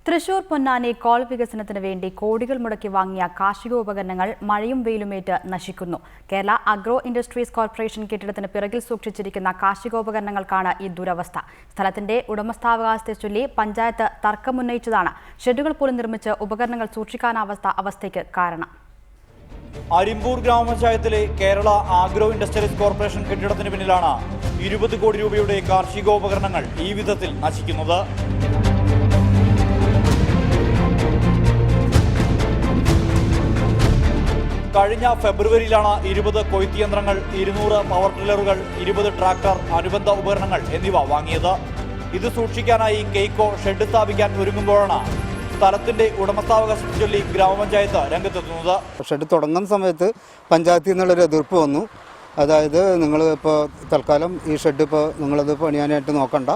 Thrissur Ponnani call വികസനത്തിന് വേണ്ടി കോടികൾ മുടക്കി വാങ്ങിയ കാർഷികോപകരണങ്ങൾ മഴയും വെയിലുമേറ്റ് നശിക്കുന്നു. കേരള അഗ്രോ ഇൻഡസ്ട്രീസ് കോർപ്പറേഷൻ കെട്ടിടത്തിന് പിറകിൽ സൂക്ഷിച്ചിരിക്കുന്ന കാർഷികോപകരണങ്ങൾക്കാണ് ഈ ദുരവസ്ഥ. സ്ഥലത്തിന്റെ ഉടമസ്ഥാവകാശത്തെ ചൊല്ലി പഞ്ചായത്ത് തർക്കമുന്നയിച്ചതാണ് ഷെഡുകൾ പോലും നിർമ്മിച്ച് ഉപകരണങ്ങൾ സൂക്ഷിക്കാനാവാത്ത അവസ്ഥയ്ക്ക് കാരണം. അരിമ്പൂർ ഗ്രാമപഞ്ചായത്തിലെ കേരള ആഗ്രോ ഇൻഡസ്ട്രീസ് കോർപ്പറേഷൻ കെട്ടിടത്തിന് പിന്നിലാണ് 20 കോടി രൂപയുടെ കാർഷികോപകരണങ്ങൾ ഈ വിധത്തിൽ നശിക്കുന്നത്. കഴിഞ്ഞ ഫെബ്രുവരിയിലാണ് 20 കൊയ്ത്ത് യന്ത്രങ്ങൾ, 200 പവർ ടില്ലറുകൾ, 20 ട്രാക്ടർ, അനുബന്ധ ഉപകരണങ്ങൾ എന്നിവ വാങ്ങിയത്. ഇത് സൂക്ഷിക്കാനായി കെയ്ക്കോ ഷെഡ് സ്ഥാപിക്കാൻ ഒരുങ്ങുമ്പോഴാണ് സ്ഥലത്തിന്റെ ഉടമസ്ഥാവകാശത്തെ ചൊല്ലി ഗ്രാമപഞ്ചായത്ത് രംഗത്തെത്തുന്നത്. ഷെഡ് തുടങ്ങുന്ന സമയത്ത് പഞ്ചായത്തിൽ നിന്നുള്ളൊരു എതിർപ്പ് വന്നു. അതായത് നിങ്ങൾ ഇപ്പോൾ തൽക്കാലം ഈ ഷെഡ് ഇപ്പോൾ നിങ്ങളത് പണിയാനായിട്ട് നോക്കണ്ട,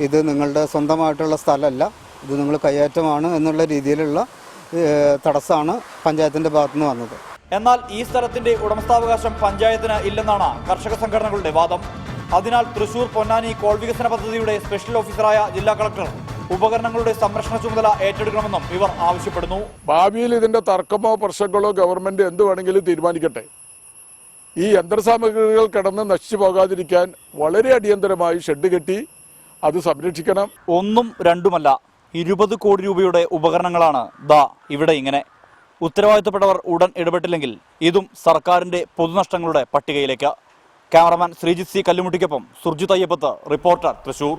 ഇത് നിങ്ങളുടെ സ്വന്തമായിട്ടുള്ള സ്ഥലമല്ല, ഇത് നിങ്ങൾ കയ്യേറ്റമാണ് എന്നുള്ള രീതിയിലുള്ള തടസ്സമാണ് പഞ്ചായത്തിൻ്റെ ഭാഗത്തുനിന്ന് വന്നത്. എന്നാൽ ഈ സ്ഥലത്തിന്റെ ഉടമസ്ഥാവകാശം പഞ്ചായത്തിന് ഇല്ലെന്നാണ് കർഷക സംഘടനകളുടെ വാദം. അതിനാൽ തൃശൂർ പൊന്നാനി കോൾ വികസന പദ്ധതിയുടെ സ്പെഷ്യൽ ഓഫീസറായ ജില്ലാ കളക്ടർ ഉപകരണങ്ങളുടെ സംരക്ഷണ ചുമതല ഏറ്റെടുക്കണമെന്നും ഇവർ ആവശ്യപ്പെടുന്നു. ഭാവിയിൽ ഇതിന്റെ തർക്കമോ പ്രശ്നങ്ങളോ ഗവൺമെന്റ് എന്ത് വേണമെങ്കിലും തീരുമാനിക്കട്ടെ. ഈ യന്ത്രസാമഗ്രികൾ കിടന്ന് നശിച്ചു പോകാതിരിക്കാൻ വളരെ അടിയന്തരമായി ഷെഡ് കെട്ടി അത് സംരക്ഷിക്കണം. ഒന്നും രണ്ടുമല്ല, 20 കോടി രൂപയുടെ ഉപകരണങ്ങളാണ് ദാ ഇവിടെ ഇങ്ങനെ. ഉത്തരവാദിത്തപ്പെട്ടവർ ഉടൻ ഇടപെട്ടില്ലെങ്കിൽ ഇതും സർക്കാരിന്റെ പൊതുനഷ്ടങ്ങളുടെ പട്ടികയിലേക്ക്. ക്യാമറമാൻ ശ്രീജിത്ത് സി കല്ലുമുട്ടിക്കൊപ്പം സുർജിത് അയ്യപ്പത്ത്, റിപ്പോർട്ടർ, തൃശൂർ.